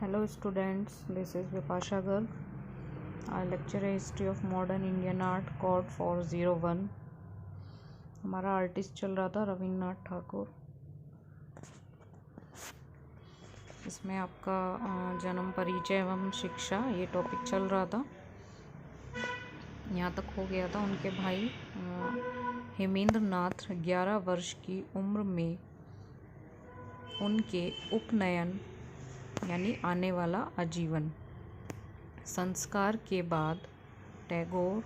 Hello students, this is Vipasha Garg. Our lecture है history of modern Indian art code 401। हमारा artist चल रहा था रविन्द्रनाथ ठाकुर। इसमें आपका जन्म, परिचय एवं शिक्षा ये टॉपिक चल रहा था। यहाँ तक हो गया था। उनके भाई हेमेंद्र नाथ 11 वर्ष की उम्र में उनके उपनयन यानी आने वाला आजीवन संस्कार के बाद टैगोर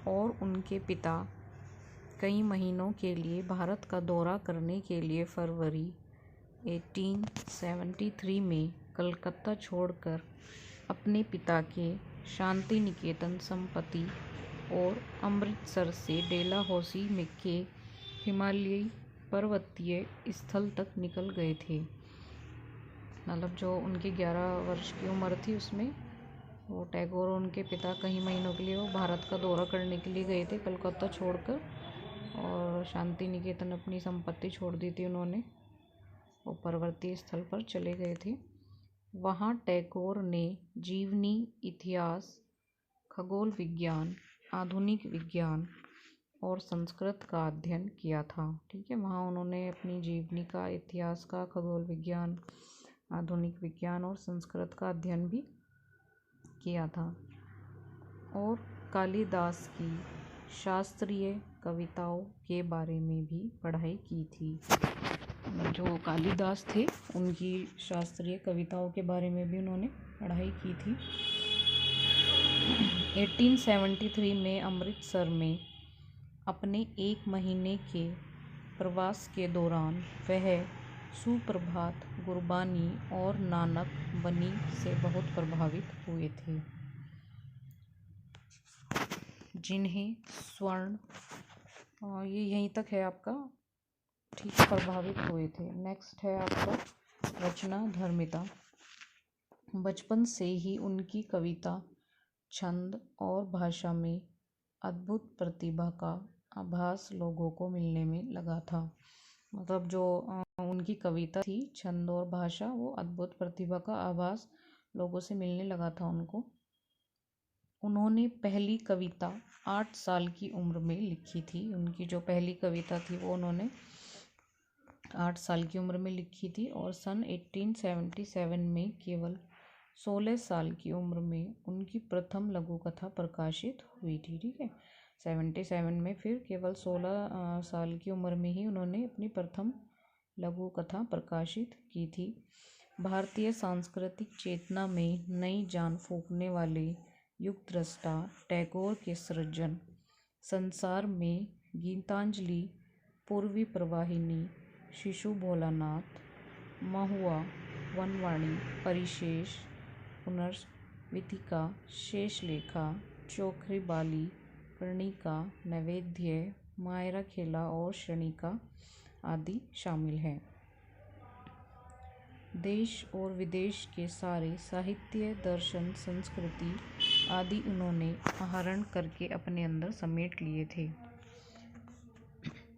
और उनके पिता कई महीनों के लिए भारत का दौरा करने के लिए फरवरी 1873 में कलकत्ता छोड़कर अपने पिता के शांति निकेतन संपत्ति और अमृतसर से डेलहौसी में के हिमालयी पर्वतीय स्थल तक निकल गए थे। मतलब जो उनकी 11 वर्ष की उम्र थी उसमें वो टैगोर और उनके पिता कई महीनों के लिए वो भारत का दौरा करने के लिए गए थे कलकत्ता छोड़कर, और शांति निकेतन अपनी संपत्ति छोड़ दी थी उन्होंने। वो पर्वतीय स्थल पर चले गए थे। वहाँ टैगोर ने जीवनी, इतिहास, खगोल विज्ञान, आधुनिक विज्ञान और संस्कृत का अध्ययन किया था। ठीक है, वहाँ उन्होंने अपनी जीवनी का, इतिहास का, खगोल विज्ञान, आधुनिक विज्ञान और संस्कृत का अध्ययन भी किया था। और कालिदास की शास्त्रीय कविताओं के बारे में भी पढ़ाई की थी। जो कालिदास थे उनकी शास्त्रीय कविताओं के बारे में भी उन्होंने पढ़ाई की थी। 1873 में अमृतसर में अपने 1 महीने के प्रवास के दौरान वह सुप्रभात, गुरबानी और नानक बनी से बहुत प्रभावित हुए थे, जिन्हें स्वर्ण ये यहीं तक है आपका। ठीक, प्रभावित हुए थे। नेक्स्ट है आपका रचना धर्मिता। बचपन से ही उनकी कविता, छंद और भाषा में अद्भुत प्रतिभा का आभास लोगों को मिलने में लगा था। मतलब जो उनकी कविता थी, छंद और भाषा, वो अद्भुत प्रतिभा का आभास लोगों से मिलने लगा था उनको। उन्होंने पहली कविता 8 साल की उम्र में लिखी थी। उनकी जो पहली कविता थी वो उन्होंने 8 साल की उम्र में लिखी थी। और सन 1877 में केवल 16 साल की उम्र में उनकी प्रथम लघु कथा प्रकाशित हुई थी। ठीक है, 77 में फिर केवल 16 साल की उम्र में ही उन्होंने अपनी प्रथम लघु कथा प्रकाशित की थी। भारतीय सांस्कृतिक चेतना में नई जान फूंकने वाले युग दृष्टा टैगोर के सृजन संसार में गीतांजलि, पूर्वी प्रवाहिनी, शिशु भोलानाथ, महुआ, वनवाणी, परिशेष, पुनर्विथिका, शेषलेखा, चोखरी बाली, कर्णिका, नैवेद्य, मायरा खेला और क्षणिका आदि शामिल हैं। देश और विदेश के सारे साहित्य, दर्शन, संस्कृति आदि उन्होंने आहरण करके अपने अंदर समेट लिए थे।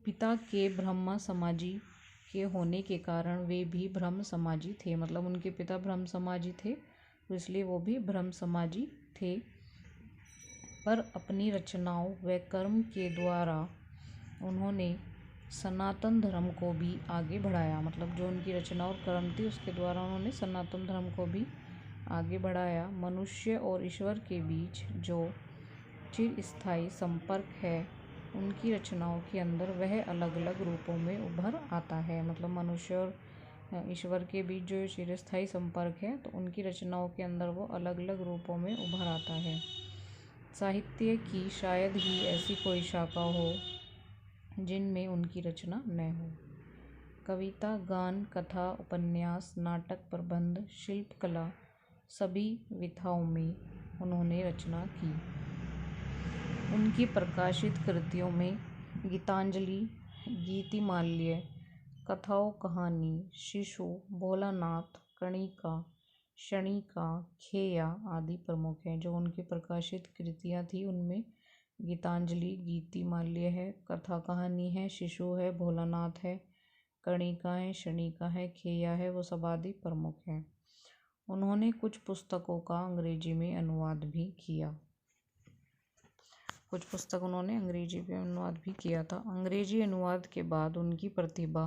पिता के ब्रह्म समाजी के होने के कारण वे भी ब्रह्म समाजी थे। मतलब उनके पिता ब्रह्म समाजी थे तो इसलिए वो भी ब्रह्म समाजी थे। पर अपनी रचनाओं व कर्म के द्वारा उन्होंने सनातन धर्म को भी आगे बढ़ाया। मतलब जो उनकी रचना और कर्म थी उसके द्वारा उन्होंने सनातन धर्म को भी आगे बढ़ाया। मनुष्य और ईश्वर के बीच जो चिरस्थायी संपर्क है उनकी रचनाओं के अंदर वह अलग अलग रूपों में उभर आता है। मतलब मनुष्य और ईश्वर के बीच जो चिरस्थायी संपर्क है तो उनकी रचनाओं के अंदर वो अलग अलग रूपों में उभर आता है। साहित्य की शायद ही ऐसी कोई शाखा हो जिनमें उनकी रचना न हो। कविता, गान, कथा, उपन्यास, नाटक, प्रबंध, शिल्पकला सभी विधाओं में उन्होंने रचना की। उनकी प्रकाशित कृतियों में गीतांजलि, गीतिमाल्य, कथाओ कहानी, शिशु भोलानाथ, कर्णिका, क्षणिका, खेया आदि प्रमुख हैं। जो उनकी प्रकाशित कृतियाँ थी उनमें गीतांजलि, गीतिमाल्य है, कथा कहानी है, शिशु है, भोलानाथ है, कर्णिका है, क्षणिका है, खेया है, वो सब आदि प्रमुख हैं। उन्होंने कुछ पुस्तकों का अंग्रेजी में अनुवाद भी किया। कुछ पुस्तक उन्होंने अंग्रेजी में अनुवाद भी किया था। अंग्रेजी अनुवाद के बाद उनकी प्रतिभा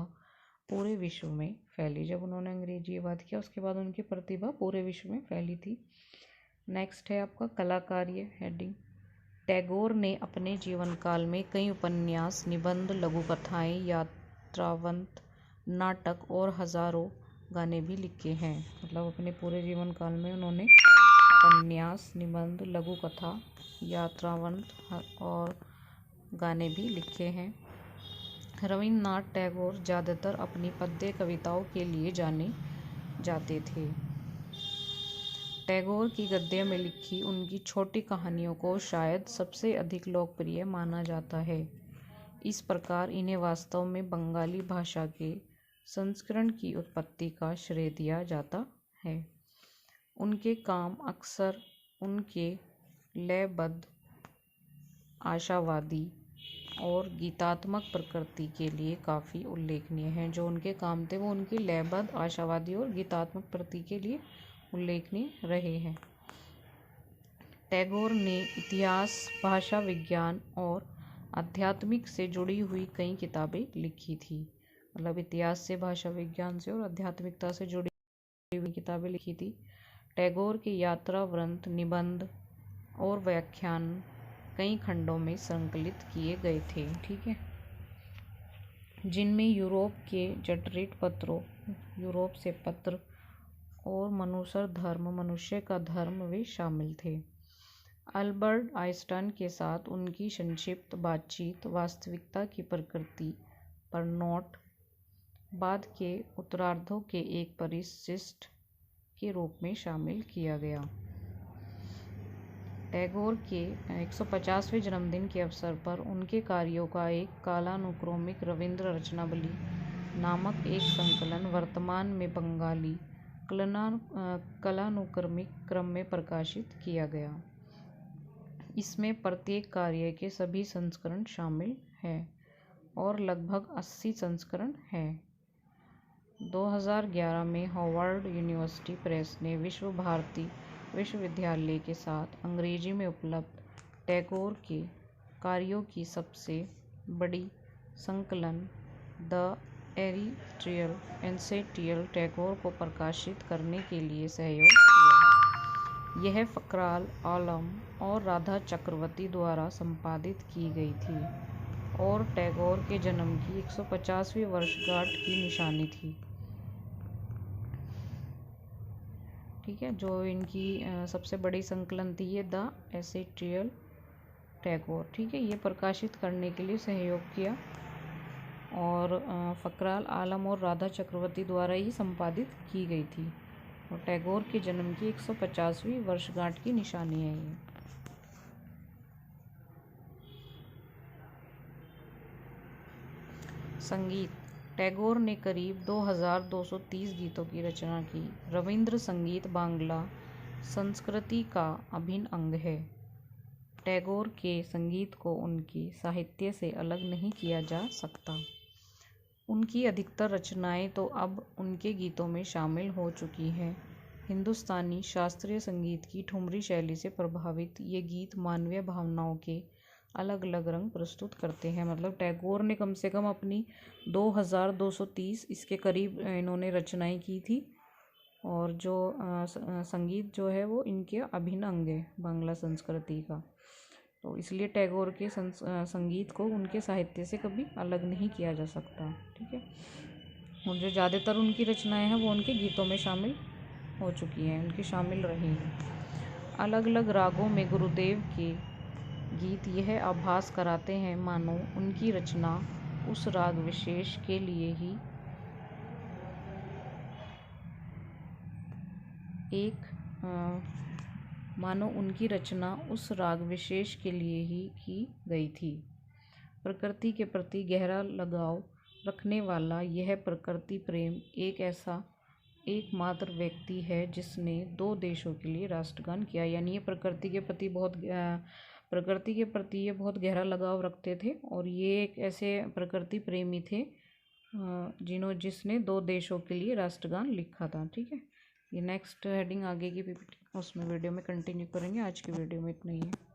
पूरे विश्व में फैली। जब उन्होंने अंग्रेजी अनुवाद किया उसके बाद उनकी प्रतिभा पूरे विश्व में फैली थी। नेक्स्ट है आपका कलाकार्य हेडिंग। टैगोर ने अपने जीवन काल में कई उपन्यास, निबंध, लघु कथाएं, यात्रावंत, नाटक और हजारों गाने भी लिखे हैं। मतलब अपने पूरे जीवन काल में उन्होंने उपन्यास, निबंध, लघु कथा, यात्रावंत और गाने भी लिखे हैं। रविन्द्रनाथ टैगोर ज़्यादातर अपनी पद्य कविताओं के लिए जाने जाते थे। टैगोर की गद्य में लिखी उनकी छोटी कहानियों को शायद सबसे अधिक लोकप्रिय माना जाता है। इस प्रकार इन्हें वास्तव में बंगाली भाषा के संस्करण की उत्पत्ति का श्रेय दिया जाता है। उनके काम अक्सर उनके लयबद्ध, आशावादी और गीतात्मक प्रकृति के लिए काफ़ी उल्लेखनीय हैं। जो उनके काम थे वो उनकी लयबद्ध, आशावादी और गीतात्मक प्रकृति के लिए उल्लेखनीय रहे हैं। टैगोर ने इतिहास, भाषा विज्ञान और आध्यात्मिक से जुड़ी हुई कई किताबें लिखी थी। मतलब इतिहास से, भाषा विज्ञान से और आध्यात्मिकता से जुड़ी हुई किताबें लिखी थी। टैगोर के यात्रा वृंत, निबंध और व्याख्यान कई खंडों में संकलित किए गए थे। ठीक है, जिनमें यूरोप के जटरिट पत्रों, यूरोप से पत्र और मनुष्य धर्म, मनुष्य का धर्म वे शामिल थे। अल्बर्ट आइंस्टाइन के साथ उनकी संक्षिप्त बातचीत वास्तविकता की प्रकृति पर नोट बाद के उत्तरार्धों के एक परिशिष्ट के रूप में शामिल किया गया। टैगोर के 150वें जन्मदिन के अवसर पर उनके कार्यों का एक कालानुक्रमिक रविंद्र रचनावली नामक एक संकलन वर्तमान में बंगाली कालानुक्रमिक क्रम में प्रकाशित किया गया। इसमें प्रत्येक कार्य के सभी संस्करण शामिल हैं और लगभग 80 संस्करण हैं। 2011 में हार्वर्ड यूनिवर्सिटी प्रेस ने विश्व भारती विश्वविद्यालय के साथ अंग्रेजी में उपलब्ध टैगोर के कार्यों की सबसे बड़ी संकलन द एरिस्टोटल एसेंशियल टैगोर को प्रकाशित करने के लिए सहयोग किया। यह फखराल आलम और राधा चक्रवर्ती द्वारा संपादित की गई थी और टैगोर के जन्म की 150वीं वर्षगांठ की निशानी थी। ठीक है, जो इनकी सबसे बड़ी संकलन थी ये द एसेंशियल टैगोर। ठीक है, ये प्रकाशित करने के लिए सहयोग किया और फखराल आलम और राधा चक्रवर्ती द्वारा ही संपादित की गई थी और टैगोर के जन्म की 150वीं वर्षगांठ की निशानी है ये। संगीत। टैगोर ने करीब 2230 गीतों की रचना की। रविंद्र संगीत बांग्ला संस्कृति का अभिन्न अंग है। टैगोर के संगीत को उनके साहित्य से अलग नहीं किया जा सकता। उनकी अधिकतर रचनाएं तो अब उनके गीतों में शामिल हो चुकी हैं। हिंदुस्तानी शास्त्रीय संगीत की ठुमरी शैली से प्रभावित ये गीत मानवीय भावनाओं के अलग अलग रंग प्रस्तुत करते हैं। मतलब टैगोर ने कम से कम अपनी 2230 इसके करीब इन्होंने रचनाएं की थी और जो संगीत जो है वो इनके अभिन्न अंग है बांग्ला संस्कृति का। तो इसलिए टैगोर के संगीत को उनके साहित्य से कभी अलग नहीं किया जा सकता। ठीक है, और जो ज़्यादातर उनकी रचनाएं हैं वो उनके गीतों में शामिल हो चुकी हैं, उनकी शामिल रही हैं। अलग अलग रागों में गुरुदेव के गीत यह आभास कराते हैं मानो उनकी रचना उस राग विशेष के लिए ही की गई थी। प्रकृति के प्रति गहरा लगाव रखने वाला यह प्रकृति प्रेम एकमात्र व्यक्ति है जिसने 2 देशों के लिए राष्ट्रगान किया। यानी ये प्रकृति के प्रति ये बहुत गहरा लगाव रखते थे और ये एक ऐसे प्रकृति प्रेमी थे जिसने 2 देशों के लिए राष्ट्रगान लिखा था। ठीक है, ये नेक्स्ट हेडिंग आगे की पीपीटी उसमें वीडियो में कंटिन्यू करेंगे। आज की वीडियो में इतना ही है।